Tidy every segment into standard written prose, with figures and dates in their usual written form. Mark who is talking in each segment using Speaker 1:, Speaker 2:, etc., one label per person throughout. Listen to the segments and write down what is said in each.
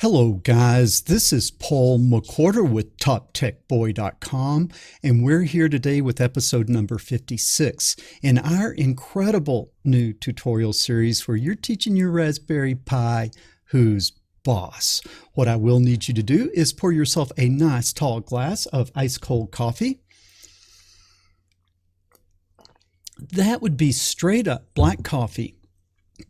Speaker 1: Hello guys, this is Paul McWhorter with TopTechBoy.com, and we're here today with episode number 56 in our incredible new tutorial series where you're teaching your Raspberry Pi who's boss. What I will need you to do is pour yourself a nice tall glass of ice cold coffee. That would be straight up black coffee,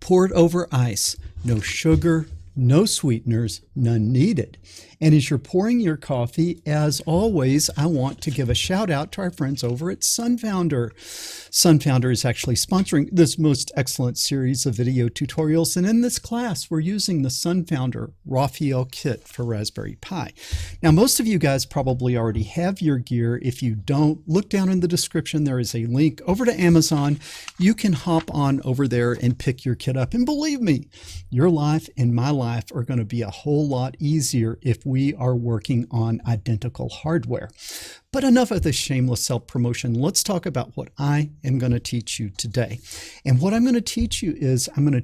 Speaker 1: poured over ice, no sugar, no sweeteners, none needed. And as you're pouring your coffee, as always, I want to give a shout out to our friends over at Sunfounder. Sunfounder is actually sponsoring this most excellent series of video tutorials. And in this class, we're using the Sunfounder Raphael kit for Raspberry Pi. Now, most of you guys probably already have your gear. If you don't, look down in the description. There is a link over to Amazon. You can hop on over there and pick your kit up. And believe me, your life and my life are going to be a whole lot easier if we are working on identical hardware. But enough of this shameless self-promotion. Let's talk about what I am going to teach you today. And what I'm going to teach you is I'm going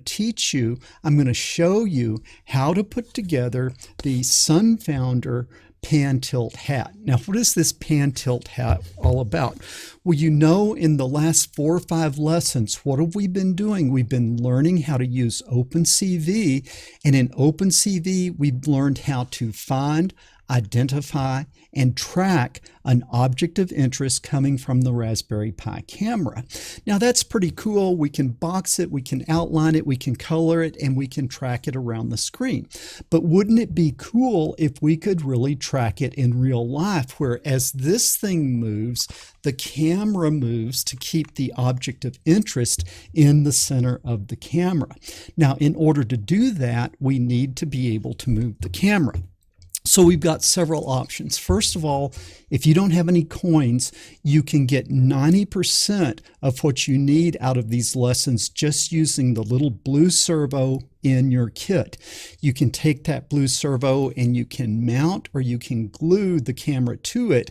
Speaker 1: to show you how to put together the Sunfounder pan tilt hat. Now, what is this pan tilt hat all about? Well, you know, in the last 4 or 5 lessons, what have we been doing? We've been learning how to use OpenCV, and in OpenCV, we've learned how to find, identify, and track an object of interest coming from the Raspberry Pi camera. Now that's pretty cool. We can box it, we can outline it, we can color it, and we can track it around the screen. But wouldn't it be cool if we could really track it in real life, where as this thing moves, the camera moves to keep the object of interest in the center of the camera. Now, in order to do that, we need to be able to move the camera. So we've got several options. First of all, if you don't have any coins, you can get 90% of what you need out of these lessons just using the little blue servo in your kit. You can take that blue servo and you can mount or you can glue the camera to it,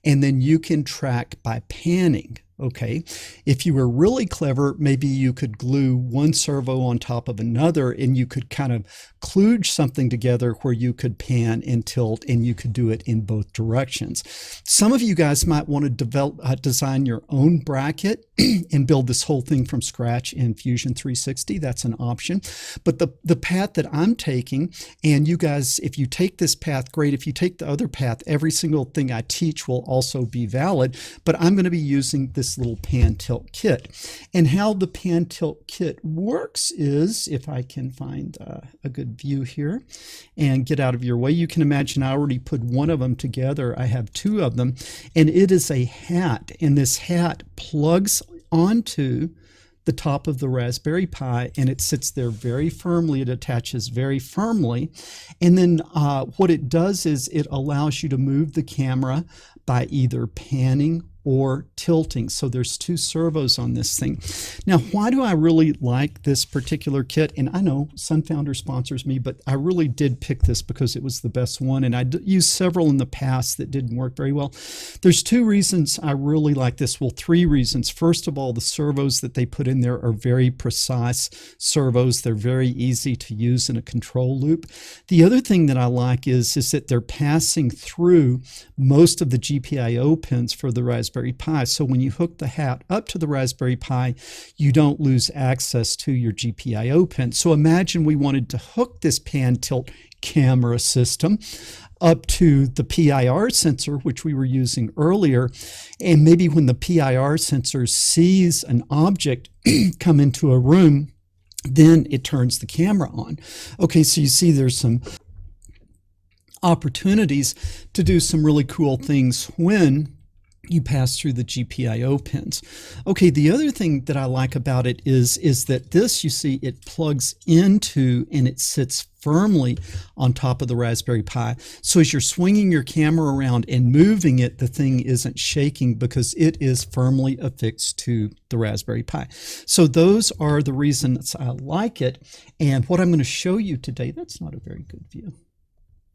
Speaker 1: and then you can track by panning. Okay, if you were really clever, maybe you could glue one servo on top of another and you could kind of kludge something together where you could pan and tilt, and you could do it in both directions. Some of you guys might want to design your own bracket and build this whole thing from scratch in Fusion 360. That's an option. But the path that I'm taking, and you guys, if you take this path, great. If you take the other path, every single thing I teach will also be valid. But I'm going to be using this little pan tilt kit. And how the pan tilt kit works is, if I can find a good view here and get out of your way, you can imagine I already put one of them together. I have 2 of them, and it is a hat, and this hat plugs onto the top of the Raspberry Pi, and it sits there very firmly. It attaches very firmly, and then what it does is it allows you to move the camera by either panning or tilting. So there's 2 servos on this thing. Now, why do I really like this particular kit? And I know Sunfounder sponsors me, but I really did pick this because it was the best one. And I used several in the past that didn't work very well. There's 2 reasons I really like this. Well, 3 reasons. First of all, the servos that they put in there are very precise servos. They're very easy to use in a control loop. The other thing that I like is that they're passing through most of the GPIO pins for the Raspberry Pi. So when you hook the hat up to the Raspberry Pi, you don't lose access to your GPIO pin. So imagine we wanted to hook this pan tilt camera system up to the PIR sensor, which we were using earlier. And maybe when the PIR sensor sees an object come into a room, then it turns the camera on. Okay, so you see there's some opportunities to do some really cool things when you pass through the GPIO pins. Okay, the other thing that I like about it is that this, you see, it plugs into and it sits firmly on top of the Raspberry Pi. So as you're swinging your camera around and moving it, the thing isn't shaking because it is firmly affixed to the Raspberry Pi. So those are the reasons I like it. And what I'm going to show you today, that's not a very good view.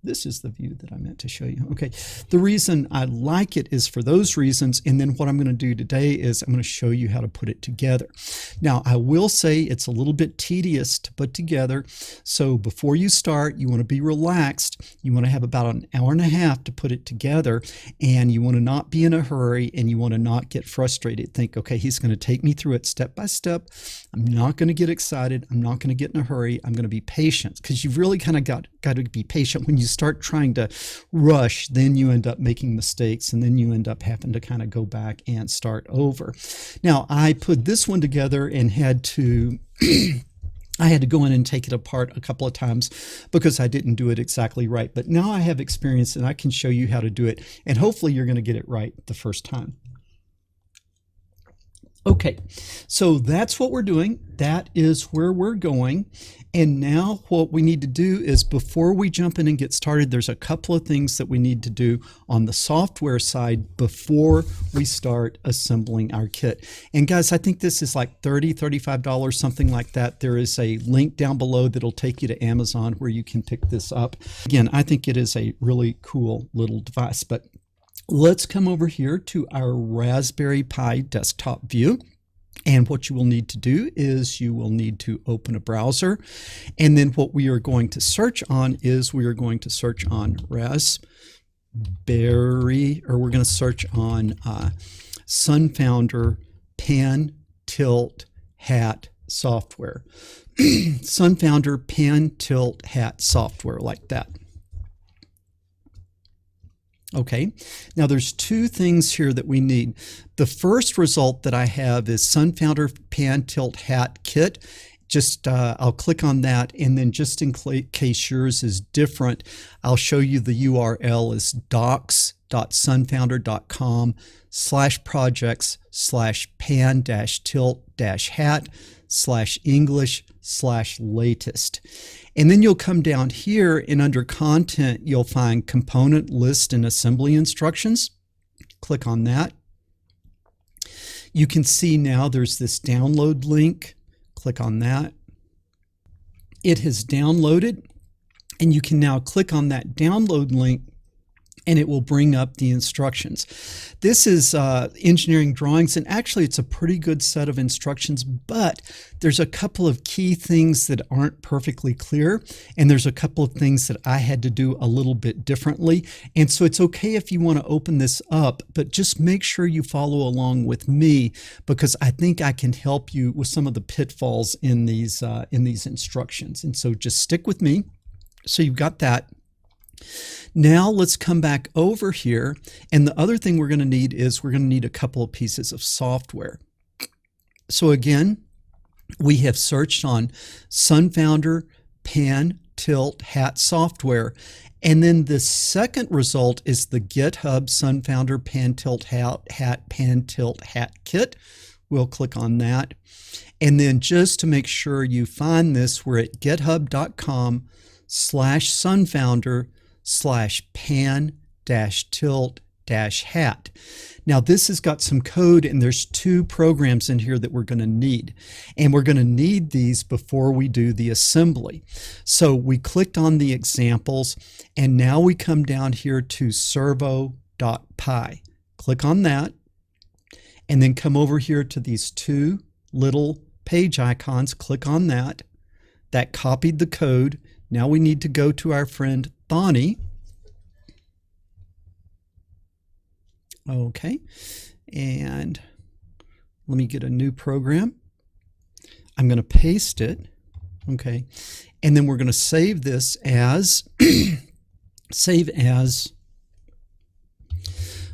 Speaker 1: This is the view that I meant to show you. Okay, the reason I like it is for those reasons, and then what I'm going to do today is I'm going to show you how to put it together. Now, I will say it's a little bit tedious to put together, so before you start, you want to be relaxed. You want to have about an hour and a half to put it together, and you want to not be in a hurry, and you want to not get frustrated. Think, okay, he's going to take me through it step by step. I'm not going to get excited. I'm not going to get in a hurry. I'm going to be patient, because you've really kind of got to be patient. When you start trying to rush, then you end up making mistakes, and then you end up having to kind of go back and start over. Now, I put this one together and had to I had to go in and take it apart a couple of times because I didn't do it exactly right. But now I have experience and I can show you how to do it, and hopefully you're going to get it right the first time. Okay, so that's what we're doing. That is where we're going. And now what we need to do is, before we jump in and get started, there's a couple of things that we need to do on the software side before we start assembling our kit. And guys, I think this is like $30, $35, something like that. There is a link down below that'll take you to Amazon where you can pick this up. Again, I think it is a really cool little device, but let's come over here to our Raspberry Pi desktop view. And what you will need to do is you will need to open a browser. And then what we are going to search on is we are going to search on Raspberry, or we're going to search on Sunfounder Pan Tilt Hat software. Sunfounder Pan Tilt Hat software, like that. Okay, now there's two things here that we need. The first result that I have is Sunfounder Pan Tilt Hat Kit. Just I'll click on that, and then just in case yours is different, I'll show you the URL is docs.sunfounder.com/projects/pan-tilt-hat/English/latest. And then you'll come down here, and under content, you'll find component list and assembly instructions. Click on that. You can see now there's this download link. Click on that. It has downloaded, and you can now click on that download link, and it will bring up the instructions. This is engineering drawings, and actually it's a pretty good set of instructions, but there's a couple of key things that aren't perfectly clear, and there's a couple of things that I had to do a little bit differently. And so it's okay if you want to open this up, but just make sure you follow along with me, because I think I can help you with some of the pitfalls in these instructions. And so just stick with me. So you've got that. Now let's come back over here, and the other thing we're going to need is we're going to need a couple of pieces of software. So again, we have searched on Sunfounder Pan Tilt Hat software, and then the second result is the GitHub Sunfounder Pan Tilt Hat Kit. We'll click on that, and then just to make sure you find this, we're at github.com/sunfounder/pan-tilt-hat. Now this has got some code, and there's two programs in here that we're going to need, and we're going to need these before we do the assembly. So we clicked on the examples, and now we come down here to servo.py. Click on that, and then come over here to these two little page icons. Click on that. That copied the code. Now we need to go to our friend Bonnie. Okay, and let me get a new program. I'm going to paste it. Okay, and then we're going to save this as save as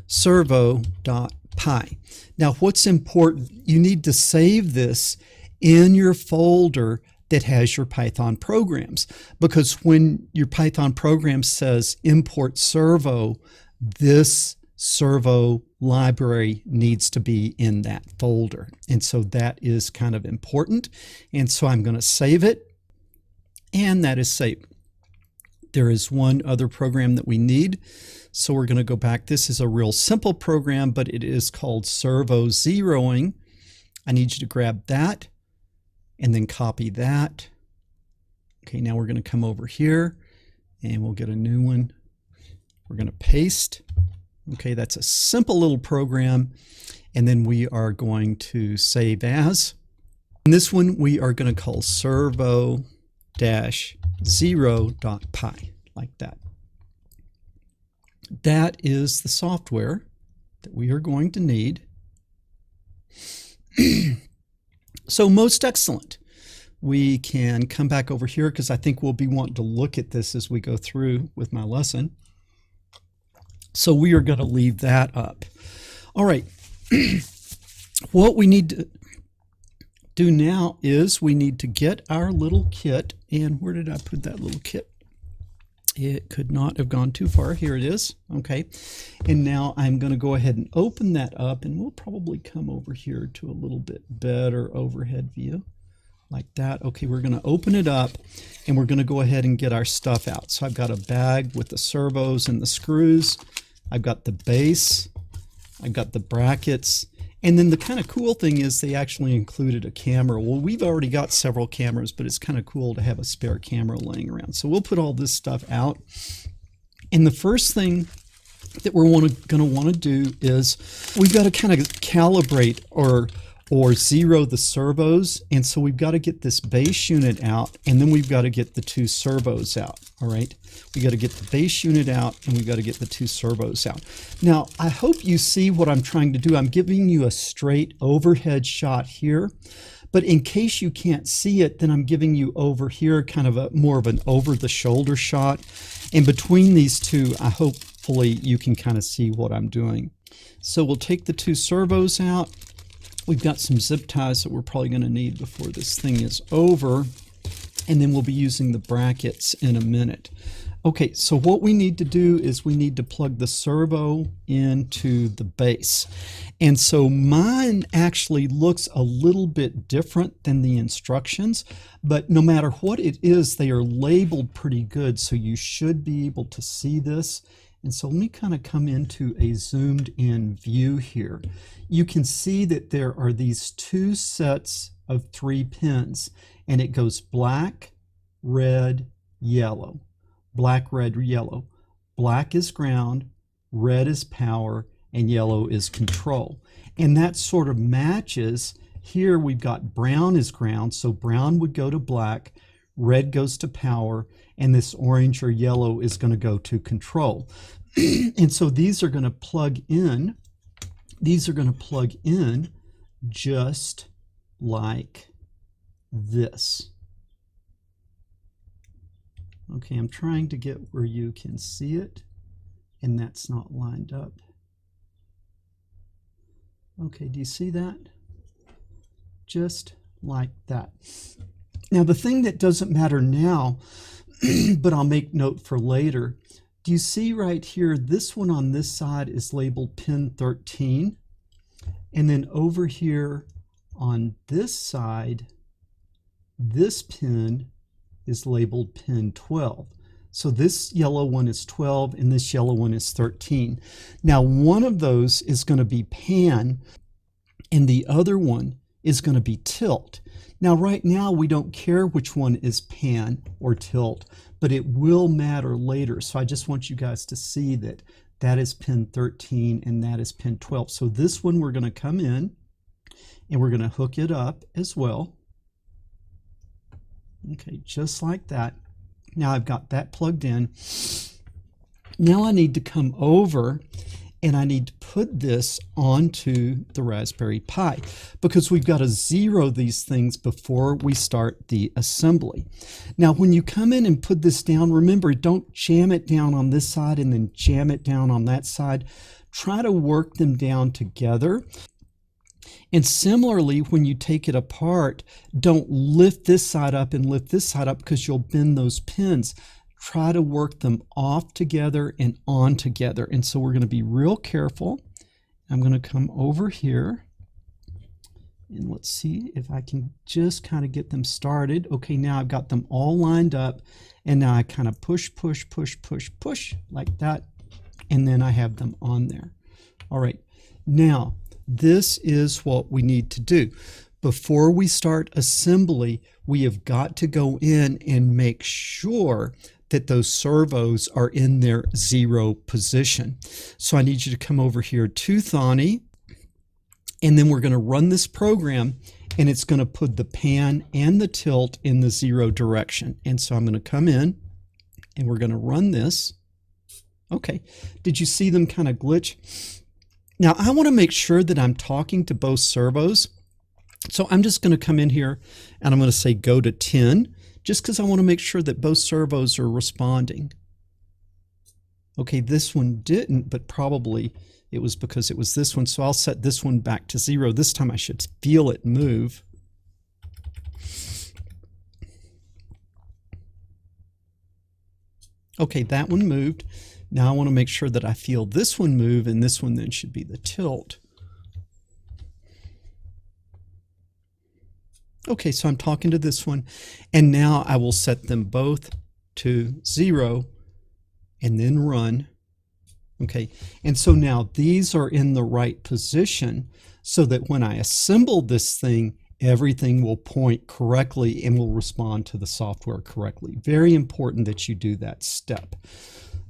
Speaker 1: servo.py. Now what's important, you need to save this in your folder that has your Python programs, because when your Python program says import servo, this servo library needs to be in that folder. And so that is kind of important. And so I'm going to save it, and that is saved. There is one other program that we need. So we're going to go back. This is a real simple program, but it is called servo zeroing. I need you to grab that and then copy that. Okay, now we're going to come over here, and we'll get a new one. We're going to paste. Okay, that's a simple little program. And then we are going to save as. And this one we are going to call servo-0.py, like that. That is the software that we are going to need. So most excellent. We can come back over here because I think we'll be wanting to look at this as we go through with my lesson. So we are going to leave that up. All right. What we need to do now is we need to get our little kit. And where did I put that little kit? It could not have gone too far. Here it is. Okay. And now I'm going to go ahead and open that up, and we'll probably come over here to a little bit better overhead view like that. Okay. We're going to open it up, and we're going to go ahead and get our stuff out. So I've got a bag with the servos and the screws. I've got the base. I've got the brackets. And then the kind of cool thing is they actually included a camera. Well, we've already got several cameras, but it's kind of cool to have a spare camera laying around. So we'll put all this stuff out. And the first thing that we're going to want to do is we've got to kind of calibrate or zero the servos. And so we've got to get this base unit out, and then we've got to get the two servos out. All right. We got to get the base unit out, and we've got to get the two servos out. Now, I hope you see what I'm trying to do. I'm giving you a straight overhead shot here, but in case you can't see it, then I'm giving you over here kind of more of an over the shoulder shot. And between these two, hopefully you can kind of see what I'm doing. So we'll take the two servos out. We've got some zip ties that we're probably going to need before this thing is over. And then we'll be using the brackets in a minute. Okay, so what we need to do is we need to plug the servo into the base. And so mine actually looks a little bit different than the instructions, but no matter what it is, they are labeled pretty good, so you should be able to see this. And so let me kind of come into a zoomed in view here. You can see that there are these two sets of 3 pins, and it goes black, red, yellow. Black, red, yellow. Black is ground, red is power, and yellow is control. And that sort of matches. Here we've got brown is ground, so brown would go to black, red goes to power, and this orange or yellow is going to go to control. And so these are going to plug in. These are going to plug in just like this. Okay, I'm trying to get where you can see it, and that's not lined up. Okay, do you see that? Just like that. Now, the thing that doesn't matter now, but I'll make note for later, do you see right here, this one on this side is labeled pin 13, and then over here on this side, this pin is labeled pin 12. So this yellow one is 12 and this yellow one is 13. Now one of those is going to be pan and the other one is going to be tilt. Now right now we don't care which one is pan or tilt, but it will matter later. So I just want you guys to see that that is pin 13 and that is pin 12. So this one we're going to come in and we're going to hook it up as well. Okay, just like that. Now I've got that plugged in. Now I need to come over and I need to put this onto the Raspberry Pi because we've got to zero these things before we start the assembly. Now when you come in and put this down, remember, don't jam it down on this side and then jam it down on that side. Try to work them down together. And similarly, when you take it apart, don't lift this side up and lift this side up because you'll bend those pins. Try to work them off together and on together. And so we're going to be real careful. I'm going to come over here and let's see if I can just kind of get them started. Okay, now I've got them all lined up and now I kind of push, push, push, push, push like that. And then I have them on there. All right, now this is what we need to do. Before we start assembly, we have got to go in and make sure that those servos are in their 0 position. So I need you to come over here to Thani, and then we're going to run this program, and it's going to put the pan and the tilt in the 0 direction. And so I'm going to come in, and we're going to run this. Okay, did you see them kind of glitch? Now I want to make sure that I'm talking to both servos. So I'm just going to come in here, and I'm going to say go to 10, just because I want to make sure that both servos are responding. Okay, this one didn't, but probably it was because it was this one. So I'll set this one back to 0. This time I should feel it move. Okay, that one moved. Now I want to make sure that I feel this one move, and this one then should be the tilt. Okay, so I'm talking to this one, and now I will set them both to 0 and then run. Okay, and so now these are in the right position so that when I assemble this thing, everything will point correctly and will respond to the software correctly. Very important that you do that step.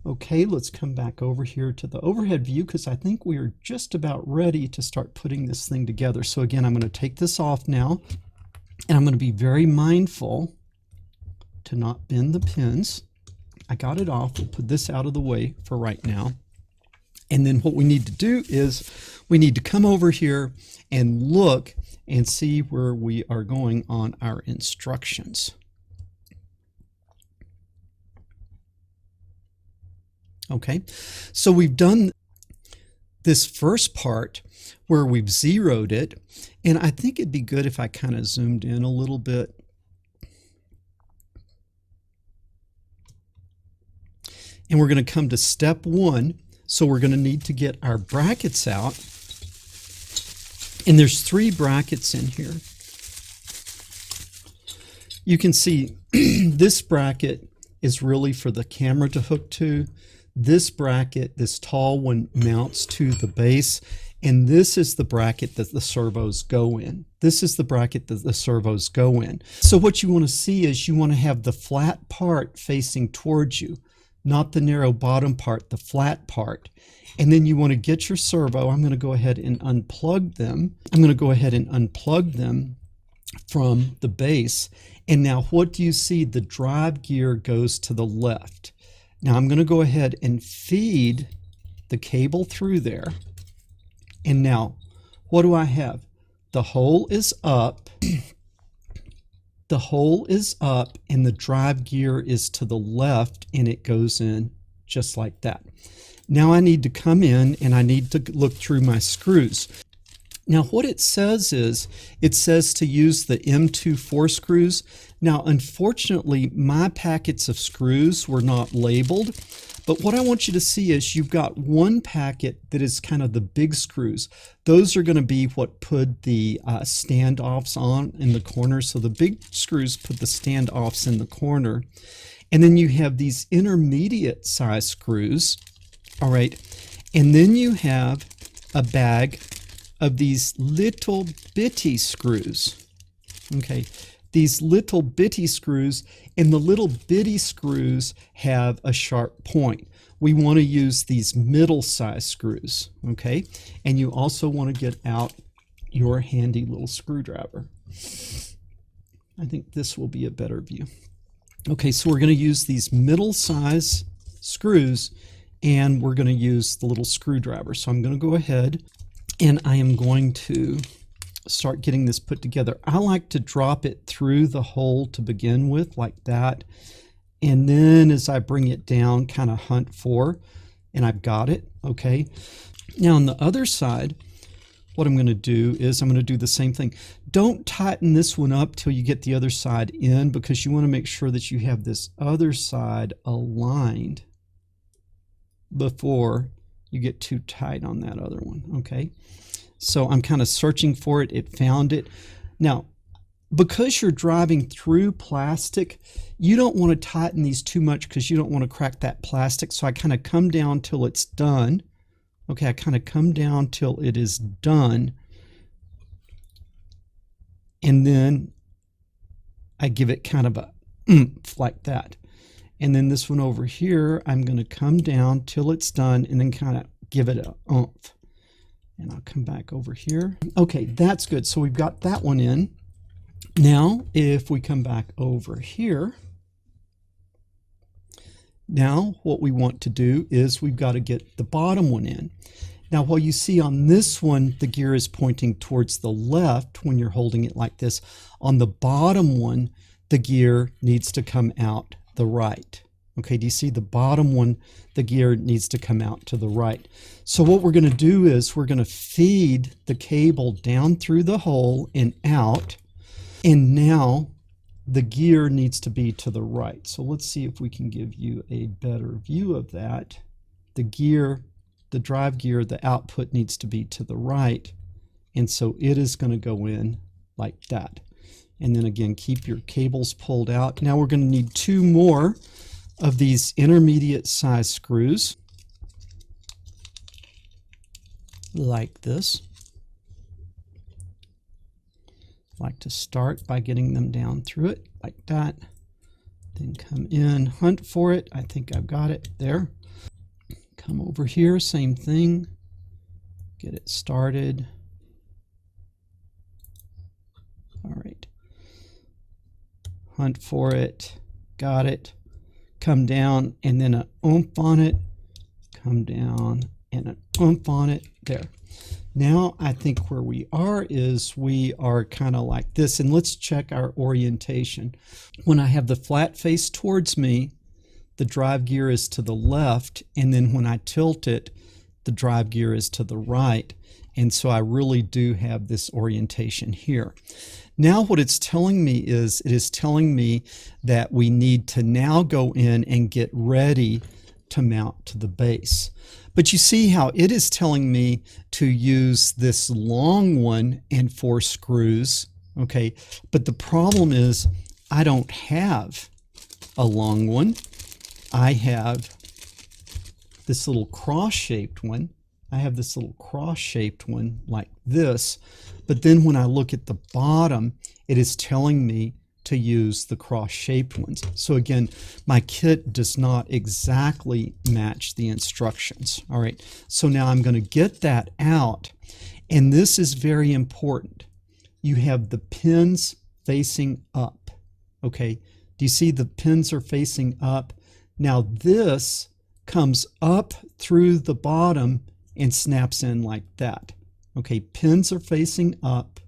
Speaker 1: Okay, let's come back over here to the overhead view because I think we are just about ready to start putting this thing together. So again, I'm going to take this off now, and I'm going to be very mindful to not bend the pins. I got it off. We'll put this out of the way for right now. And then what we need to do is we need to come over here and look and see where we are going on our instructions. Okay, so we've done this first part where we've zeroed it, and I think it'd be good if I kind of zoomed in a little bit. And we're going to come to step 1. So we're going to need to get our brackets out. And there's 3 brackets in here. You can see this bracket is really for the camera to hook to. This bracket, this tall one, mounts to the base. And this is the bracket that the servos go in. This is the bracket that the servos go in. So what you want to see is you want to have the flat part facing towards you, not the narrow bottom part, the flat part. And then you want to get your servo. I'm going to go ahead and unplug them. I'm going to go ahead and unplug them from the base. And now what do you see? The drive gear goes to the left. Now I'm going to go ahead and feed the cable through there. And now what do I have? The hole is up. The hole is up and the drive gear is to the left, and it goes in just like that. Now I need to come in and I need to look through my screws. Now what it says is, it says to use the M24 screws. Now unfortunately my packets of screws were not labeled, but what I want you to see is you've got one packet that is kind of the big screws. Those are going to be what put the standoffs on in the corner. So the big screws put the standoffs in the corner. And then you have these intermediate size screws. All right. And then you have a bag of these little bitty screws. Okay. These little bitty screws, and the little bitty screws have a sharp point. We want to use these middle size screws, okay? And you also want to get out your handy little screwdriver. I think this will be a better view. Okay, so we're going to use these middle size screws, and we're going to use the little screwdriver. So I'm going to go ahead and I am going to start getting this put together. I like to drop it through the hole to begin with, like that. And then as I bring it down, kind of hunt for, and I've got it, okay? Now on the other side, what I'm going to do is I'm going to do the same thing. Don't tighten this one up till you get the other side in, because you want to make sure that you have this other side aligned before you get too tight on that other one, okay? So I'm kind of searching for it. It found it. Now, because you're driving through plastic, you don't want to tighten these too much because you don't want to crack that plastic. So I kind of come down till it's done. Okay, I kind of come down till it is done. And then I give it kind of a oomph like that. And then this one over here, I'm going to come down till it's done and then kind of give it a oomph. And I'll come back over here. Okay, that's good. So we've got that one in. Now, if we come back over here, now what we want to do is we've got to get the bottom one in. Now, while you see on this one, the gear is pointing towards the left when you're holding it like this, on the bottom one, the gear needs to come out the right. Okay, do you see the bottom one? The gear needs to come out to the right. So what we're going to do is we're going to feed the cable down through the hole and out. And now the gear needs to be to the right. So let's see if we can give you a better view of that. The gear, the drive gear, the output needs to be to the right. And so it is going to go in like that. And then again, keep your cables pulled out. Now we're going to need 2 more of these intermediate size screws like this. Like to start by getting them down through it like that. Then come in, hunt for it. I think I've got it there. Come over here, same thing. Get it started. All right. Hunt for it. Got it. Come down and then an oomph on it. Come down and an oomph on it. There. Now I think where we are is we are kind of like this, and let's check our orientation. When I have the flat face towards me, the drive gear is to the left, and then when I tilt it, the drive gear is to the right. And so I really do have this orientation here. Now what it's telling me is, it is telling me that we need to now go in and get ready to mount to the base. But you see how it is telling me to use this long one and 4 screws, okay? But the problem is I don't have a long one. I have this little cross-shaped one. I have this little cross-shaped one like this. But then when I look at the bottom, it is telling me to use the cross-shaped ones. So again, my kit does not exactly match the instructions. All right, so now I'm going to get that out, and this is very important. You have the pins facing up. Okay, do you see the pins are facing up? Now this comes up through the bottom and snaps in like that. Okay, pins are facing up.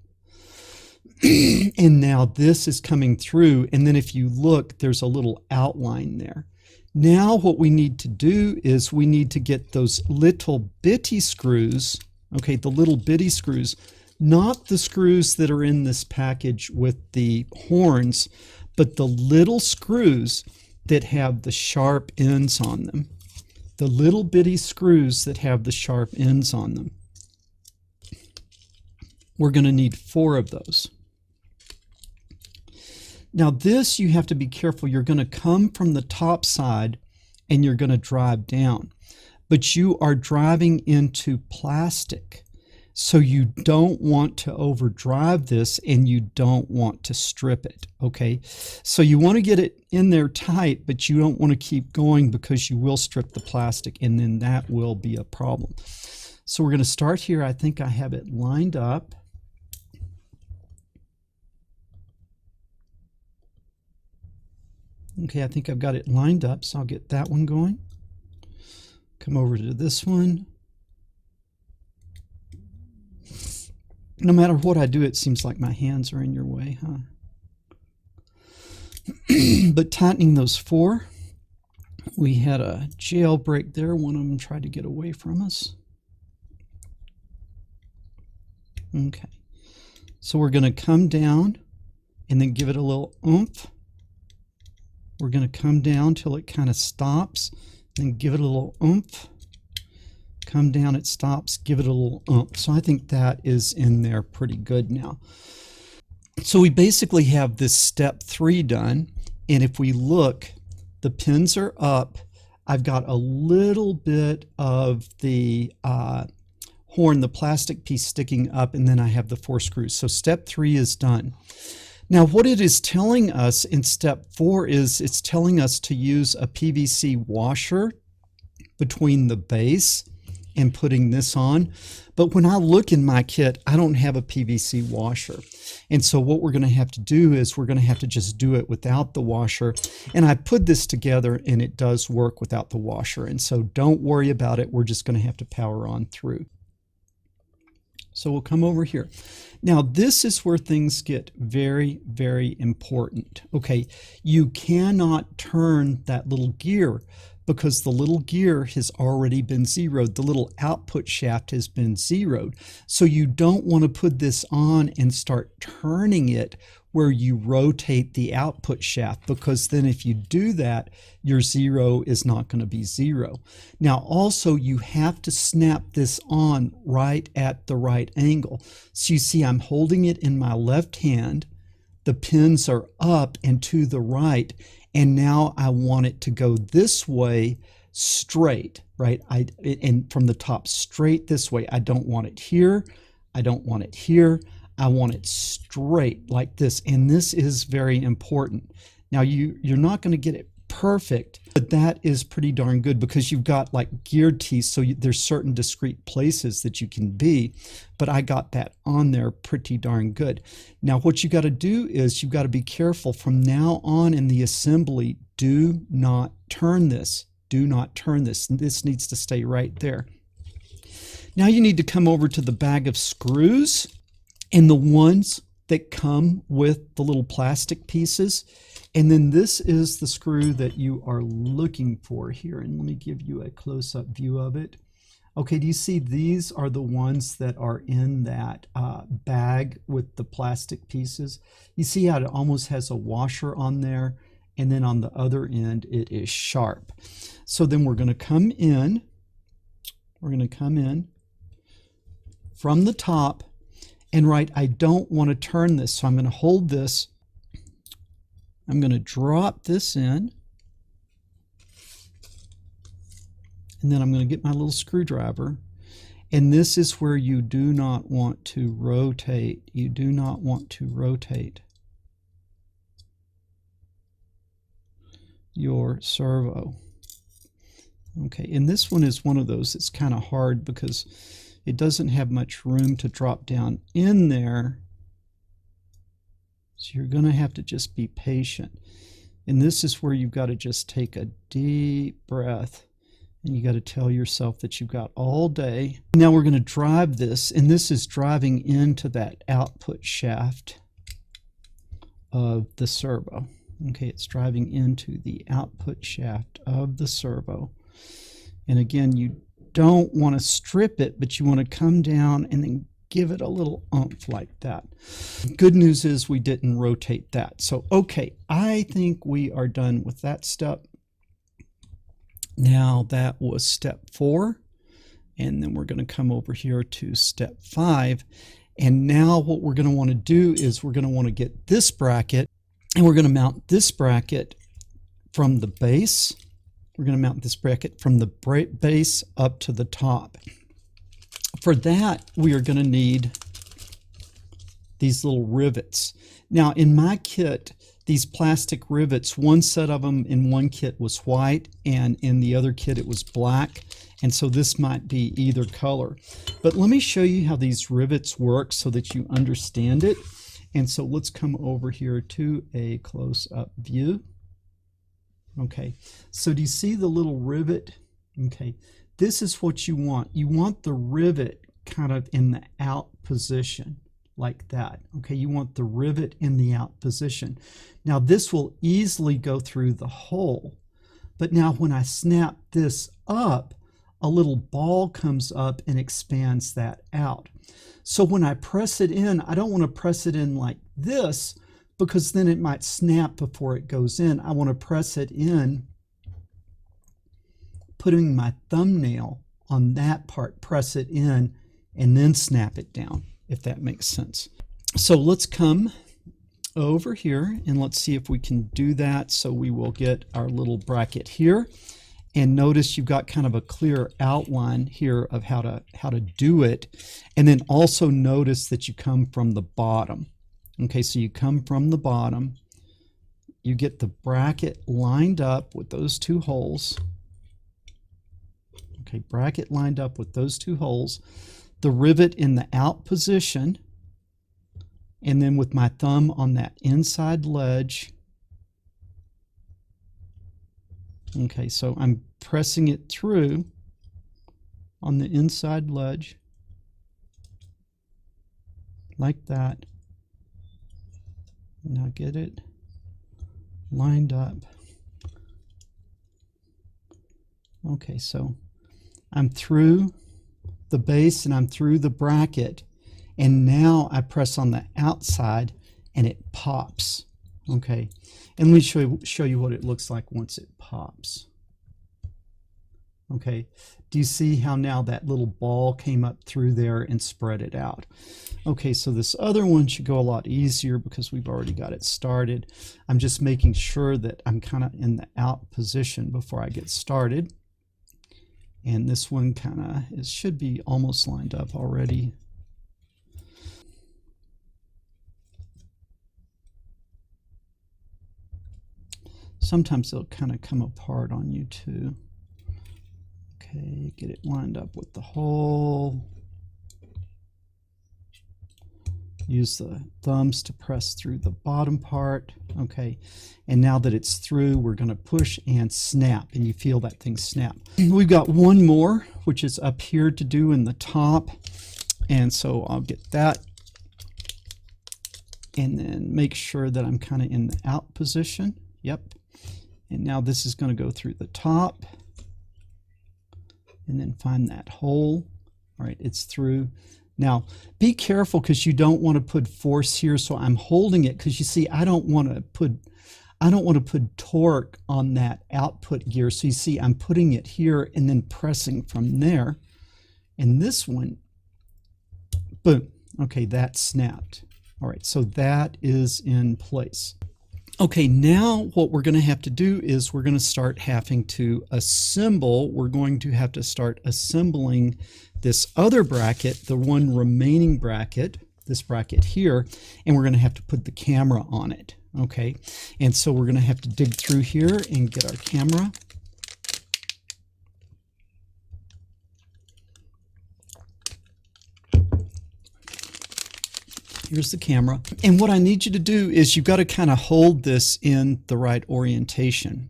Speaker 1: And now this is coming through, and then if you look, there's a little outline there. Now what we need to do is we need to get those little bitty screws, okay, the little bitty screws, not the screws that are in this package with the horns, but the little screws that have the sharp ends on them. The little bitty screws that have the sharp ends on them. We're going to need 4 of those. Now this, you have to be careful. You're going to come from the top side and you're going to drive down. But you are driving into plastic. So you don't want to overdrive this and you don't want to strip it, okay? So you want to get it in there tight, but you don't want to keep going because you will strip the plastic and then that will be a problem. So we're going to start here. I think I have it lined up. Okay, I think I've got it lined up, so I'll get that one going. Come over to this one. No matter what I do, it seems like my hands are in your way, huh? But tightening those 4, we had a jailbreak there. One of them tried to get away from us. Okay, so we're going to come down and then give it a little oomph. We're going to come down till it kind of stops, then give it a little oomph. Come down, it stops, give it a little oomph. So I think that is in there pretty good now. So we basically have this step 3 done, and if we look, the pins are up. I've got a little bit of the horn, the plastic piece sticking up, and then I have the 4 screws. So step 3 is done. Now what it is telling us in step 4 is it's telling us to use a PVC washer between the base and putting this on. But when I look in my kit, I don't have a PVC washer. And so what we're going to have to do is we're going to have to just do it without the washer. And I put this together and it does work without the washer. And so don't worry about it. We're just going to have to power on through. So we'll come over here. Now this is where things get very, very important. Okay, you cannot turn that little gear because the little gear has already been zeroed. The little output shaft has been zeroed. So you don't want to put this on and start turning it where you rotate the output shaft, because then if you do that, your zero is not going to be zero. Now also you have to snap this on right at the right angle. So you see I'm holding it in my left hand, the pins are up and to the right, and now I want it to go this way straight, right? And from the top straight this way. I don't want it here, I don't want it here. I want it straight like this, and this is very important. Now you're not going to get it perfect, but that is pretty darn good because you've got like geared teeth, so there's certain discrete places that you can be, but I got that on there pretty darn good. Now what you got to do is you've got to be careful from now on in the assembly. Do not turn this. Do not turn this. This needs to stay right there. Now you need to come over to the bag of screws. And the ones that come with the little plastic pieces. And then this is the screw that you are looking for here. And let me give you a close-up view of it. Okay, do you see these are the ones that are in that bag with the plastic pieces? You see how it almost has a washer on there, and then on the other end it is sharp. So then we're going to come in. We're going to come in from the top. And right, I don't want to turn this, so I'm going to hold this. I'm going to drop this in. And then I'm going to get my little screwdriver. And this is where you do not want to rotate. You do not want to rotate your servo. Okay, and this one is one of those that's kind of hard because it doesn't have much room to drop down in there. So you're going to have to just be patient. And this is where you've got to just take a deep breath. And you got to tell yourself that you've got all day. Now we're going to drive this. And this is driving into that output shaft of the servo. Okay, it's driving into the output shaft of the servo. And again, you don't want to strip it, but you want to come down and then give it a little oomph like that. Good news is we didn't rotate that. So, okay, I think we are done with that step. Now that was step 4. And then we're going to come over here to step 5. And now what we're going to want to do is we're going to want to get this bracket, and we're going to mount this bracket from the base. We're going to mount this bracket from the base up to the top. For that, we are going to need these little rivets. Now, in my kit, these plastic rivets, one set of them in one kit was white, and in the other kit it was black. And so this might be either color. But let me show you how these rivets work so that you understand it. And so let's come over here to a close-up view. Okay, so do you see the little rivet? Okay, this is what you want. You want the rivet kind of in the out position like that. Okay, you want the rivet in the out position. Now this will easily go through the hole, but now when I snap this up, a little ball comes up and expands that out. So when I press it in, I don't want to press it in like this, because then it might snap before it goes in. I want to press it in, putting my thumbnail on that part, press it in, and then snap it down, if that makes sense. So let's come over here and let's see if we can do that. So we will get our little bracket here. And notice you've got kind of a clear outline here of how to do it. And then also notice that you come from the bottom. Okay, so you come from the bottom, you get the bracket lined up with those two holes. Okay, bracket lined up with those two holes, the rivet in the out position, and then with my thumb on that inside ledge. Okay, so I'm pressing it through on the inside ledge like that. Now get it lined up. Okay, so I'm through the base and I'm through the bracket, and now I press on the outside and it pops. Okay, and let me show you what it looks like once it pops. Okay, do you see how now that little ball came up through there and spread it out? Okay, so this other one should go a lot easier because we've already got it started. I'm just making sure that I'm kind of in the out position before I get started. And this one kind of should be almost lined up already. Sometimes they'll kind of come apart on you too. Okay, get it lined up with the hole. Use the thumbs to press through the bottom part. Okay, and now that it's through, we're going to push and snap, and you feel that thing snap. We've got one more, which is up here to do in the top, and so I'll get that, and then make sure that I'm kind of in the out position. Yep, and now this is going to go through the top, and then find that hole. All right, it's through. Now, be careful because you don't want to put force here, so I'm holding it because you see I don't want to put torque on that output gear. So you see I'm putting it here and then pressing from there. And this one, boom. Okay, that snapped. All right, so that is in place. Okay, now what we're going to have to do is we're going to start having to assemble. We're going to have to start assembling this other bracket, the one remaining bracket, this bracket here, and we're going to have to put the camera on it. Okay, and so we're going to have to dig through here and get our camera. Here's the camera. And what I need you to do is you've got to kind of hold this in the right orientation.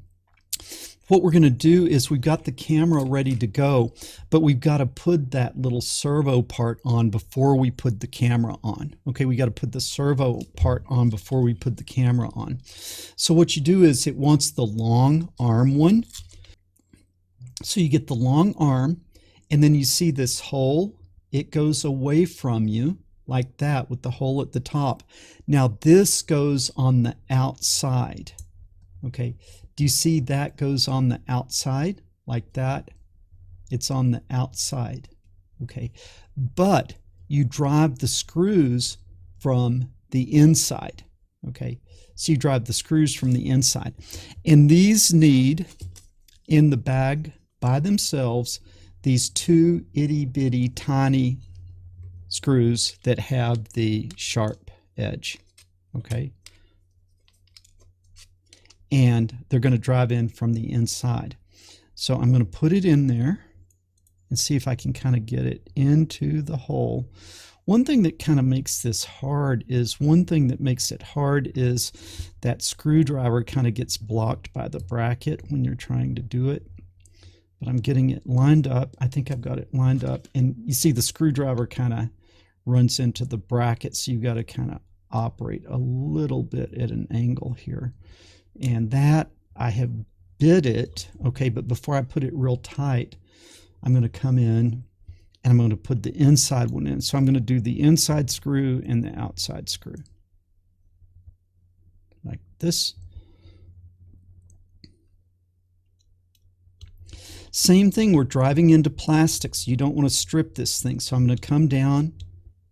Speaker 1: What we're going to do is we've got the camera ready to go, but we've got to put that little servo part on before we put the camera on. Okay, we got to put the servo part on before we put the camera on. So what you do is it wants the long arm one. So you get the long arm, and then you see this hole. It goes away from you like that with the hole at the top. Now this goes on the outside. Okay, do you see that goes on the outside like that? It's on the outside. Okay, but you drive the screws from the inside. Okay, so you drive the screws from the inside, and these need in the bag by themselves these two itty bitty tiny screws that have the sharp edge. Okay, and they're going to drive in from the inside. So I'm going to put it in there and see if I can kind of get it into the hole. One thing that kind of makes this hard is that screwdriver kind of gets blocked by the bracket when you're trying to do it. But I'm getting it lined up. I think I've got it lined up, and you see the screwdriver kind of runs into the bracket, so you've got to kind of operate a little bit at an angle here. And that I have bit it, okay, but before I put it real tight, I'm going to come in and I'm going to put the inside one in. So I'm going to do the inside screw and the outside screw like this. Same thing, we're driving into plastics. You don't want to strip this thing. So I'm going to come down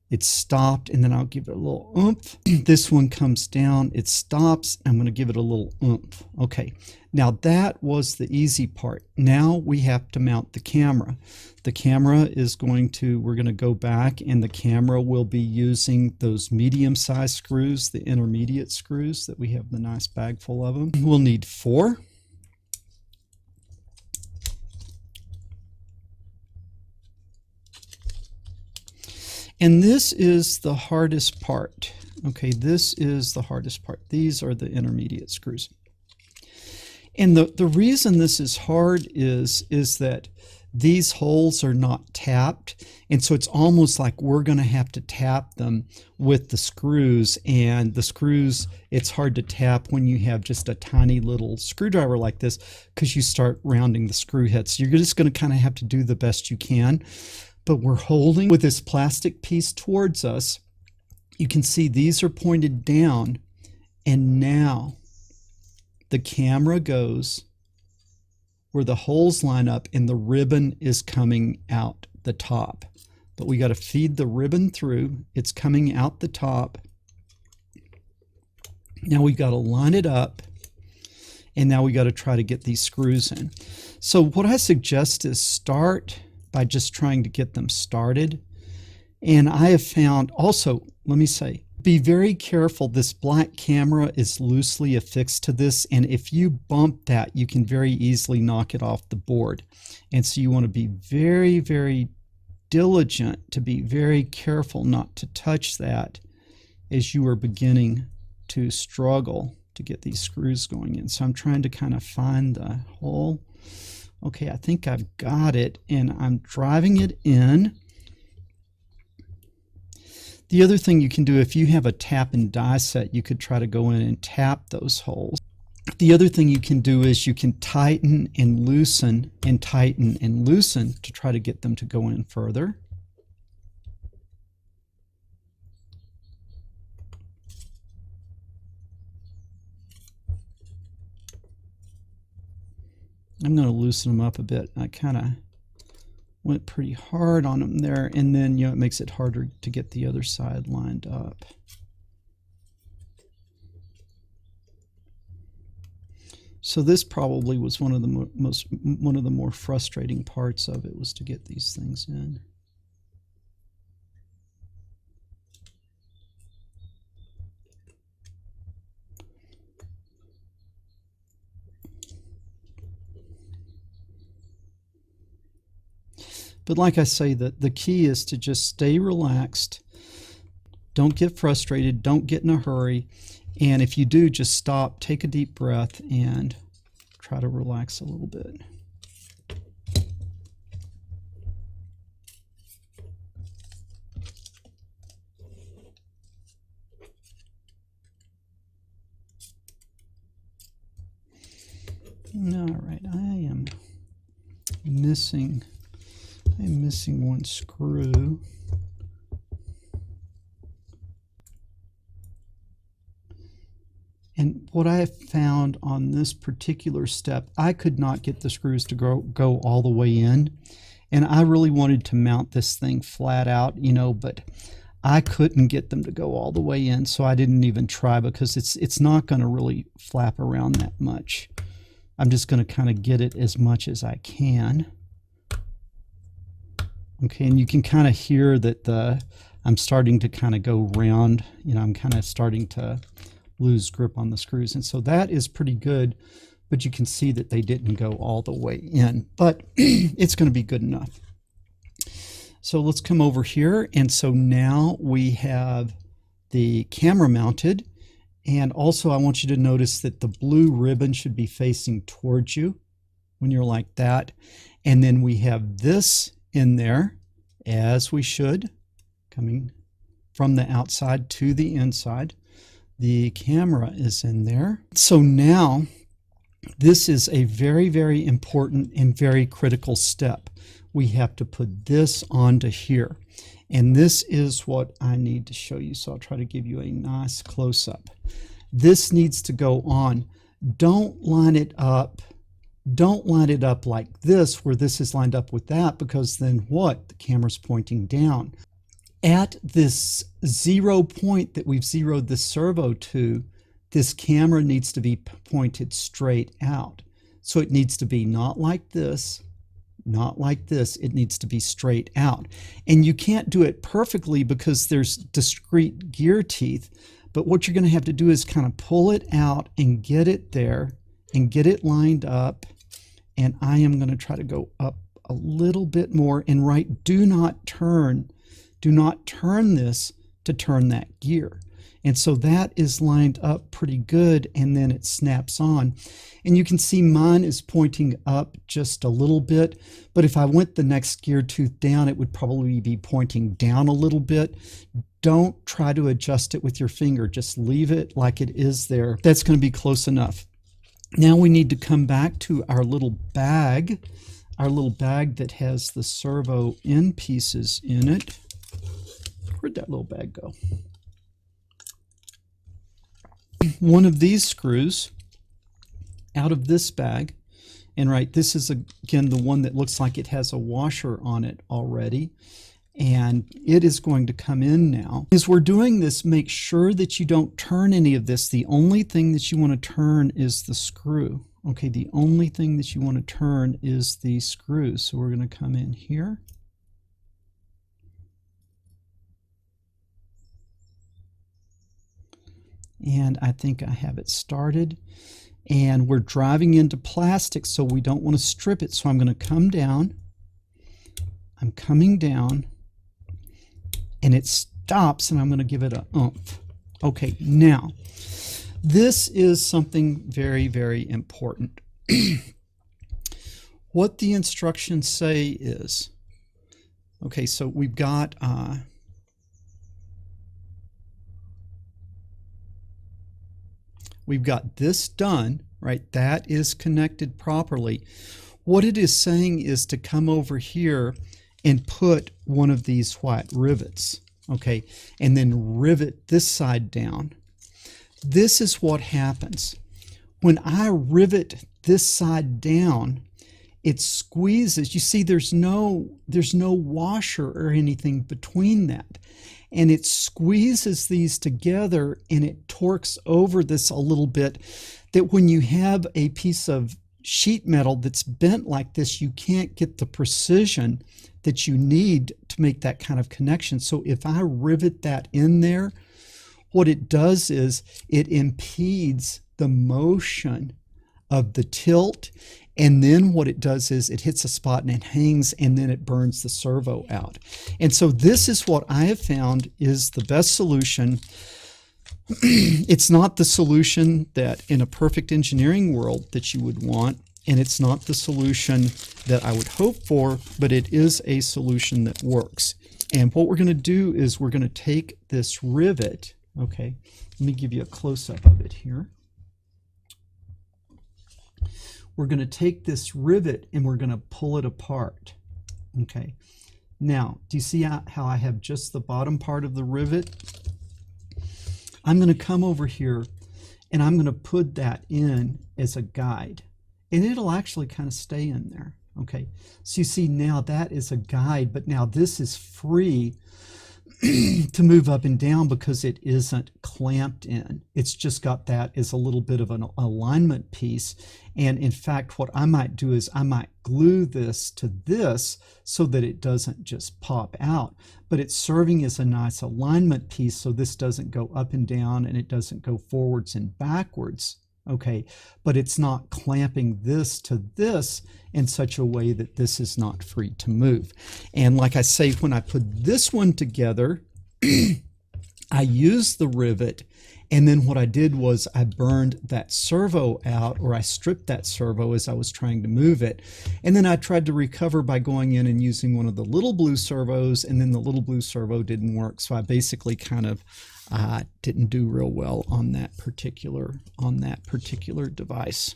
Speaker 1: it stopped, and then I'll give it a little oomph. This one comes down, it stops, I'm going to give it a little oomph. Okay, now that was the easy part. Now we have to mount the camera. The camera is we're going to go back, and the camera will be using those medium-sized screws, the intermediate screws that we have the nice bag full of them. We'll need 4. And this is the hardest part. Okay, this is the hardest part. These are the intermediate screws. And the reason this is hard is that these holes are not tapped, and so it's almost like we're going to have to tap them with the screws, and the screws, it's hard to tap when you have just a tiny little screwdriver like this, because you start rounding the screw head. So you're just going to kind of have to do the best you can. But we're holding with this plastic piece towards us. You can see these are pointed down, and now the camera goes where the holes line up and the ribbon is coming out the top. But we got to feed the ribbon through. It's coming out the top. Now we got to line it up, and now we got to try to get these screws in. So what I suggest is start by just trying to get them started. And I have found also, let me say, be very careful. This black camera is loosely affixed to this, and if you bump that, you can very easily knock it off the board. And so you want to be very, very diligent to be very careful not to touch that as you are beginning to struggle to get these screws going in. So I'm trying to kind of find the hole. Okay, I think I've got it, and I'm driving it in. The other thing you can do, if you have a tap and die set, you could try to go in and tap those holes. The other thing you can do is you can tighten and loosen and tighten and loosen to try to get them to go in further. I'm going to loosen them up a bit. I kind of went pretty hard on them there, and then, you know, it makes it harder to get the other side lined up. So this probably was one of the more frustrating parts of it, was to get these things in. But like I say, the key is to just stay relaxed. Don't get frustrated. Don't get in a hurry. And if you do, just stop, take a deep breath, and try to relax a little bit. All right, I'm missing one screw. And what I have found on this particular step, I could not get the screws to go all the way in. And I really wanted to mount this thing flat out, you know, but I couldn't get them to go all the way in, so I didn't even try, because it's not going to really flap around that much. I'm just going to kind of get it as much as I can. Okay, and you can kind of hear that I'm starting to kind of go round, you know, I'm kind of starting to lose grip on the screws. And so that is pretty good, but you can see that they didn't go all the way in, but it's going to be good enough. So let's come over here. And so now we have the camera mounted. And also I want you to notice that the blue ribbon should be facing towards you when you're like that. And then we have this in there, as we should, coming from the outside to the inside. The camera is in there. So now this is a very, very important and very critical step. We have to put this onto here. And this is what I need to show you. So I'll try to give you a nice close-up. This needs to go on. Don't line it up. Don't line it up like this, where this is lined up with that, because then what? The camera's pointing down. At this 0 point that we've zeroed the servo to, this camera needs to be pointed straight out. So it needs to be not like this, not like this. It needs to be straight out. And you can't do it perfectly because there's discrete gear teeth. But what you're going to have to do is kind of pull it out and get it there and get it lined up. And I am going to try to go up a little bit more and right, do not turn this to turn that gear. And so that is lined up pretty good, and then it snaps on. And you can see mine is pointing up just a little bit, but if I went the next gear tooth down, it would probably be pointing down a little bit. Don't try to adjust it with your finger, just leave it like it is there. That's going to be close enough. Now we need to come back to our little bag that has the servo end pieces in it. Where'd that little bag go? One of these screws out of this bag, and right, this is again the one that looks like it has a washer on it already, and it is going to come in now. As we're doing this, make sure that you don't turn any of this. The only thing that you want to turn is the screw. Okay, the only thing that you want to turn is the screw. So we're going to come in here. And I think I have it started. And we're driving into plastic, so we don't want to strip it. So I'm going to come down. I'm coming down. And it stops, and I'm going to give it a oomph. Okay, now, this is something very, very important. What the instructions say is, okay, so we've got this done, right? That is connected properly. What it is saying is to come over here and put one of these white rivets, okay? And then rivet this side down. This is what happens. When I rivet this side down, it squeezes. You see, there's no washer or anything between that. And it squeezes these together and it torques over this a little bit, that when you have a piece of sheet metal that's bent like this, you can't get the precision that you need to make that kind of connection. So if I rivet that in there, what it does is it impedes the motion of the tilt, and then what it does is it hits a spot and it hangs, and then it burns the servo out. And so this is what I have found is the best solution. It's not the solution that in a perfect engineering world that you would want, and it's not the solution that I would hope for, but it is a solution that works. And what we're going to do is we're going to take this rivet. Okay, let me give you a close-up of it here. We're going to take this rivet and we're going to pull it apart. Okay, now do you see how I have just the bottom part of the rivet? I'm going to come over here and I'm going to put that in as a guide, and it'll actually kind of stay in there. Okay, so you see now that is a guide, but now this is free to move up and down because it isn't clamped in. It's just got that as a little bit of an alignment piece. And in fact, what I might do is I might glue this to this so that it doesn't just pop out, but it's serving as a nice alignment piece so this doesn't go up and down and it doesn't go forwards and backwards. Okay, but it's not clamping this to this in such a way that this is not free to move. And like I say, when I put this one together, I used the rivet, and then what I did was I burned that servo out, or I stripped that servo as I was trying to move it. And then I tried to recover by going in and using one of the little blue servos, and then the little blue servo didn't work. So I basically kind of didn't do real well on that particular device.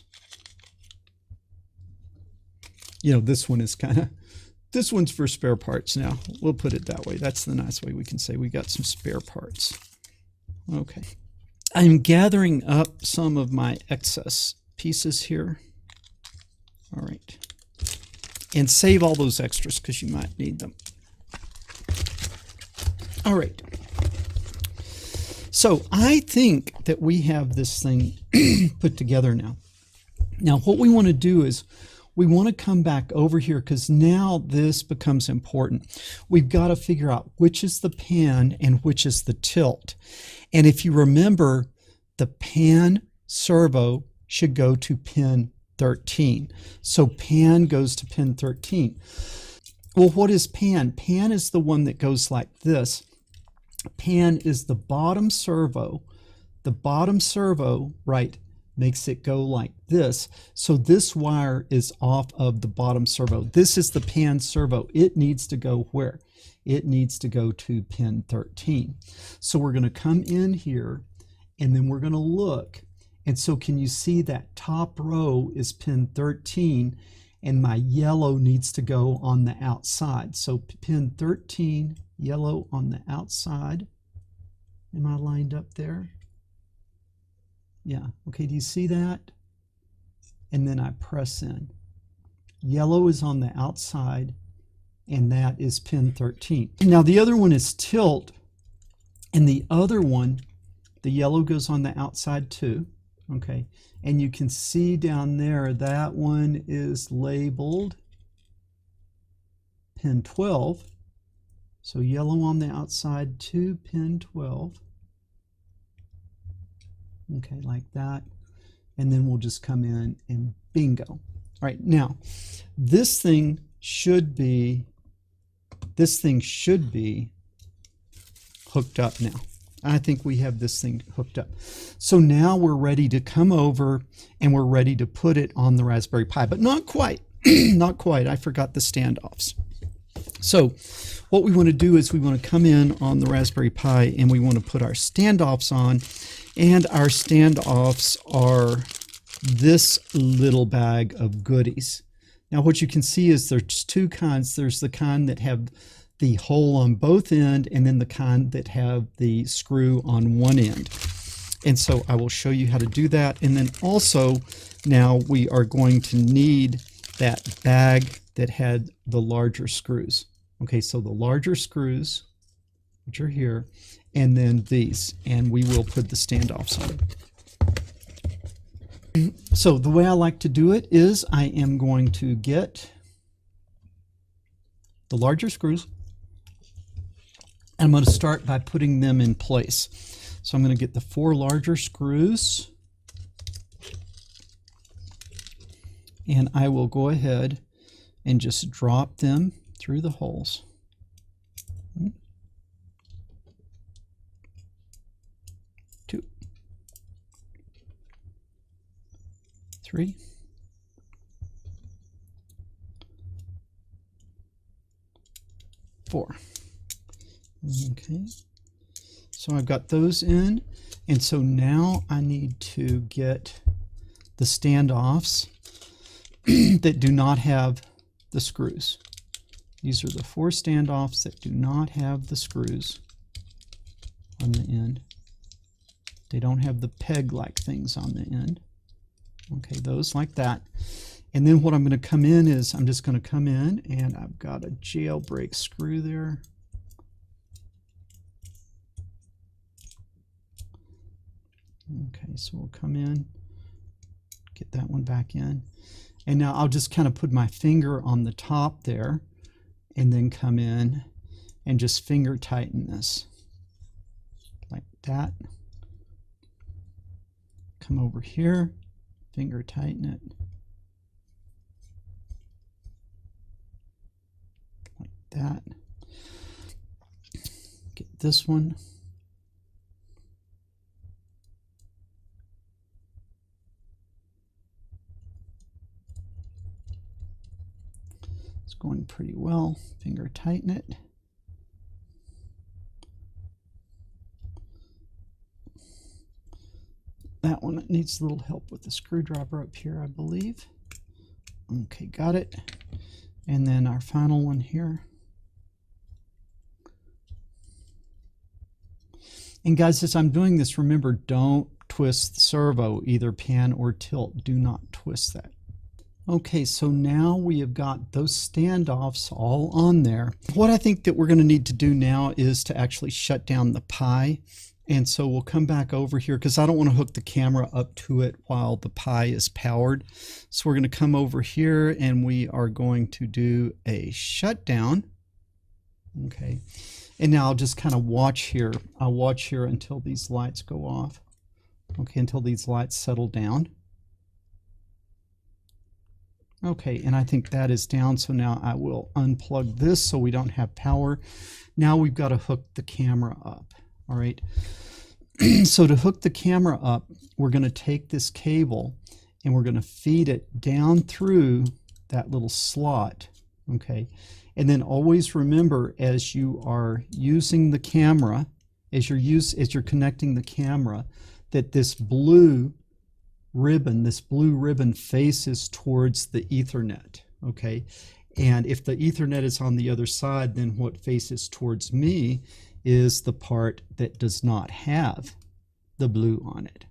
Speaker 1: You know, this one is this one's for spare parts now. We'll put it that way. That's the nice way we can say we got some spare parts. Okay. I'm gathering up some of my excess pieces here. All right. And save all those extras because you might need them. All right. So I think that we have this thing put together now. Now what we want to do is we want to come back over here because now this becomes important. We've got to figure out which is the pan and which is the tilt. And if you remember, the pan servo should go to pin 13. So pan goes to pin 13. Well, what is pan? Pan is the one that goes like this. Pan is the bottom servo. The bottom servo, right, makes it go like this. So this wire is off of the bottom servo. This is the pan servo. It needs to go where? It needs to go to pin 13. So we're going to come in here and then we're going to look. And so can you see that top row is pin 13 and my yellow needs to go on the outside. So pin 13, yellow on the outside. Am I lined up there? Yeah, okay, do you see that? And then I press in. Yellow is on the outside, and that is pin 13. Now the other one is tilt, and the other one, the yellow goes on the outside too, okay? And you can see down there, that one is labeled pin 12. So yellow on the outside to pin 12. Okay, like that. And then we'll just come in and bingo. All right, now this thing should be hooked up now. I think we have this thing hooked up. So now we're ready to come over and we're ready to put it on the Raspberry Pi, but not quite. Not quite. I forgot the standoffs. So what we want to do is we want to come in on the Raspberry Pi and we want to put our standoffs on, and our standoffs are this little bag of goodies. Now what you can see is there's two kinds. There's the kind that have the hole on both ends and then the kind that have the screw on one end. And so I will show you how to do that. And then also now we are going to need that bag that had the larger screws. Okay, so the larger screws, which are here, and then these, and we will put the standoffs on. So the way I like to do it is I am going to get the larger screws, and I'm going to start by putting them in place. So I'm going to get the 4 larger screws, and I will go ahead and just drop them through the holes. 2, 3, 4. Okay, so I've got those in, and so now I need to get the standoffs that do not have the screws. These are the 4 standoffs that do not have the screws on the end. They don't have the peg-like things on the end. Okay, those like that. And then what I'm going to come in is I'm just going to come in and I've got a jailbreak screw there. Okay, so we'll come in, get that one back in. And now I'll just kind of put my finger on the top there and then come in and just finger tighten this like that. Come over here, finger tighten it like that. Get this one. Going pretty well. Finger tighten it. That one needs a little help with the screwdriver up here, I believe. Okay, got it. And then our final one here. And guys, as I'm doing this, remember, don't twist the servo, either pan or tilt. Do not twist that. Okay, so now we have got those standoffs all on there. What I think that we're going to need to do now is to actually shut down the Pi. And so we'll come back over here because I don't want to hook the camera up to it while the Pi is powered. So we're going to come over here and we are going to do a shutdown. Okay, and now I'll just kind of watch here. I'll watch here until these lights go off. Okay, until these lights settle down. Okay, and I think that is down, so now I will unplug this so we don't have power. Now we've got to hook the camera up. All right, so to hook the camera up, we're going to take this cable and we're going to feed it down through that little slot. Okay, and then always remember, as you are using the camera, as you're connecting the camera, that this blue ribbon faces towards the Ethernet. Okay, and if the Ethernet is on the other side, then what faces towards me is the part that does not have the blue on it.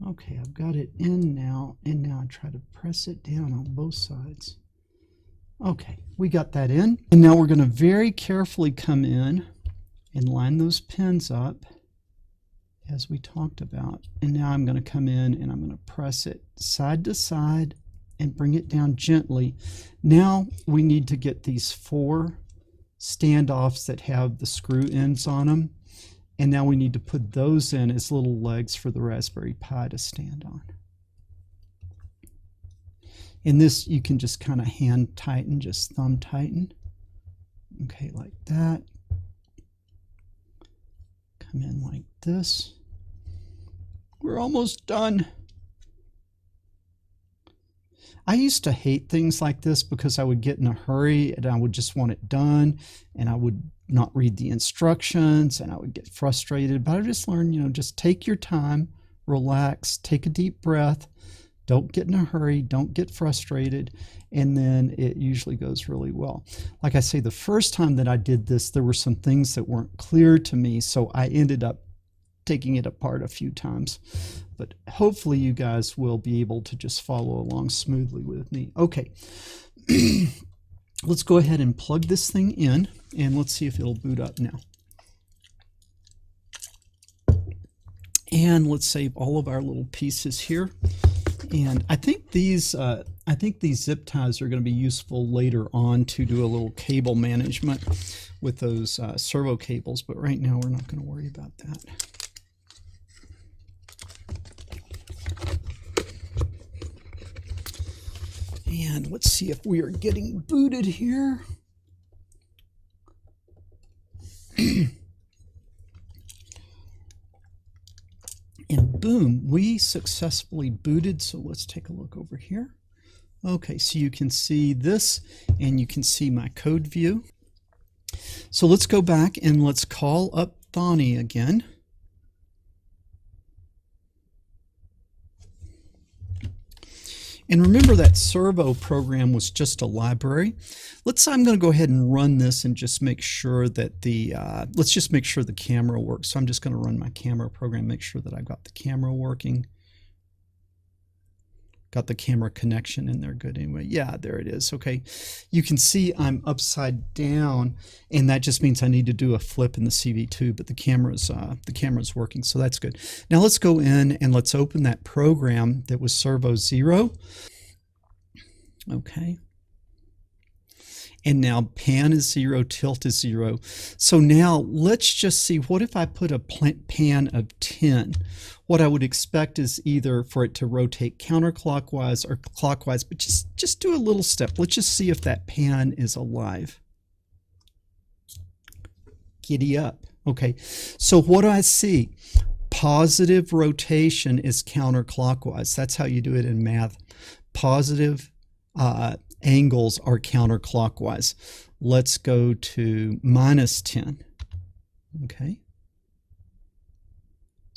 Speaker 1: Okay, I've got it in now, and now I try to press it down on both sides. Okay, we got that in, and now we're going to very carefully come in and line those pins up as we talked about. And now I'm going to come in and I'm going to press it side to side and bring it down gently. Now we need to get these 4 standoffs that have the screw ends on them. And now we need to put those in as little legs for the Raspberry Pi to stand on. And this you can just kind of hand tighten, just thumb tighten. Okay, like that. Come in like this. We're almost done. I used to hate things like this because I would get in a hurry and I would just want it done, and I would not read the instructions and I would get frustrated. But I just learned, just take your time, relax, take a deep breath, don't get in a hurry, don't get frustrated, and then it usually goes really well. Like I say, the first time that I did this, there were some things that weren't clear to me, so I ended up taking it apart a few times. But hopefully you guys will be able to just follow along smoothly with me. Okay, let's go ahead and plug this thing in, and let's see if it'll boot up now. And let's save all of our little pieces here. And I think these zip ties are going to be useful later on to do a little cable management with those servo cables, but right now we're not going to worry about that. And let's see if we are getting booted here. And boom, we successfully booted. So let's take a look over here. Okay, so you can see this and you can see my code view. So let's go back and let's call up Thani again. And remember that servo program was just a library. I'm going to go ahead and run this and just make sure that let's just make sure the camera works. So I'm just going to run my camera program, make sure that I've got the camera working. Got the camera connection in there good anyway. Yeah, there it is. Okay, you can see I'm upside down, and that just means I need to do a flip in the CV2, but the camera's working, so that's good. Now let's go in and let's open that program that was servo 0. Okay. And now pan is 0, tilt is 0. So now let's just see, what if I put a pan of 10? What I would expect is either for it to rotate counterclockwise or clockwise, but just do a little step. Let's just see if that pan is alive. Giddy up. Okay, so what do I see? Positive rotation is counterclockwise. That's how you do it in math. Positive angles are counterclockwise. Let's go to minus 10. Okay.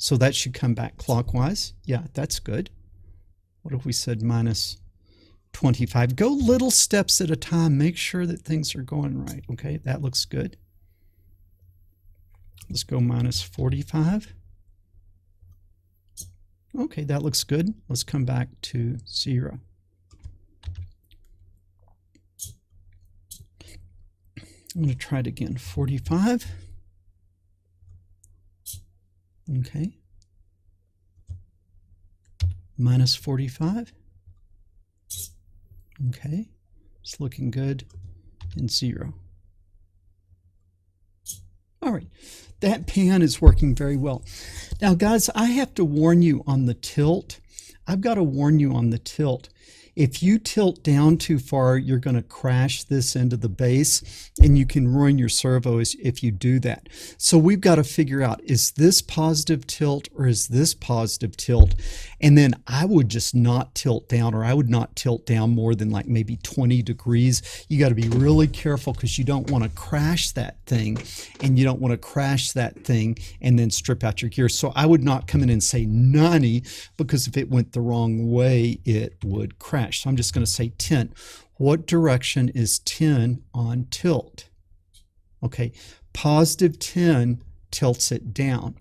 Speaker 1: So that should come back clockwise. Yeah, that's good. What if we said minus 25? Go little steps at a time. Make sure that things are going right. Okay, that looks good. Let's go minus 45. Okay, that looks good. Let's come back to 0. I'm going to try it again. 45. Okay. Minus 45. Okay. It's looking good. And 0. All right. That pan is working very well. Now, guys, I have to warn you on the tilt. I've got to warn you on the tilt. If you tilt down too far, you're going to crash this into the base, and you can ruin your servo if you do that. So we've got to figure out, is this positive tilt or is this positive tilt? And then I would just not tilt down, or I would not tilt down more than like maybe 20 degrees. You got to be really careful because you don't want to crash that thing, and you don't want to crash that thing and then strip out your gear. So I would not come in and say 90, because if it went the wrong way, it would crash. So I'm just going to say 10. What direction is 10 on tilt? Okay, positive 10 tilts it down.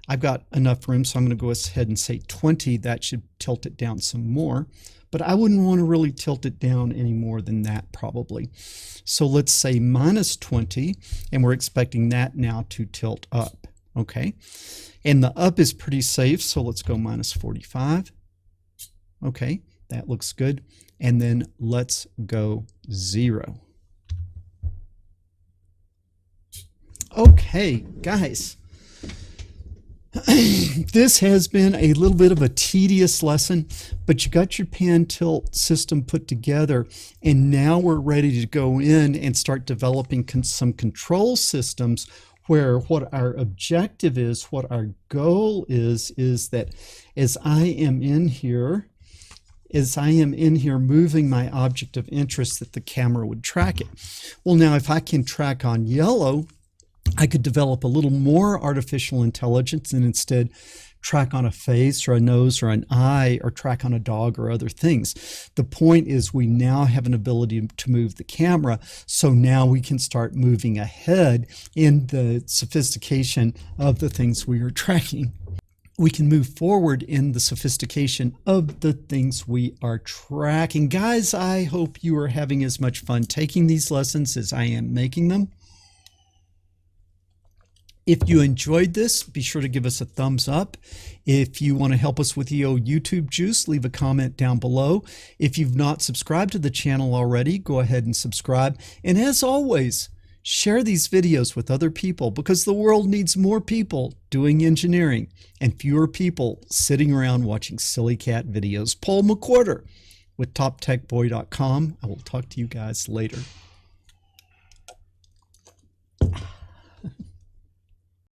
Speaker 1: I've got enough room, so I'm going to go ahead and say 20. That should tilt it down some more, but I wouldn't want to really tilt it down any more than that probably. So let's say minus 20, and we're expecting that now to tilt up. Okay, and the up is pretty safe, so let's go minus 45. Okay, that looks good. And then let's go 0. Okay, guys. This has been a little bit of a tedious lesson, but you got your pan tilt system put together, and now we're ready to go in and start developing some control systems where what our objective is, what our goal is that as I am in here moving my object of interest, that the camera would track it. Well, now if I can track on yellow, I could develop a little more artificial intelligence and instead track on a face or a nose or an eye, or track on a dog or other things. The point is we now have an ability to move the camera, so now we can start moving ahead in the sophistication of the things we are tracking. We can move forward in the sophistication of the things we are tracking. Guys, I hope you are having as much fun taking these lessons as I am making them. If you enjoyed this, be sure to give us a thumbs up. If you want to help us with the old YouTube juice, leave a comment down below. If you've not subscribed to the channel already, go ahead and subscribe. And as always, share these videos with other people, because the world needs more people doing engineering and fewer people sitting around watching silly cat videos. Paul McWhorter with TopTechBoy.com. I will talk to you guys later.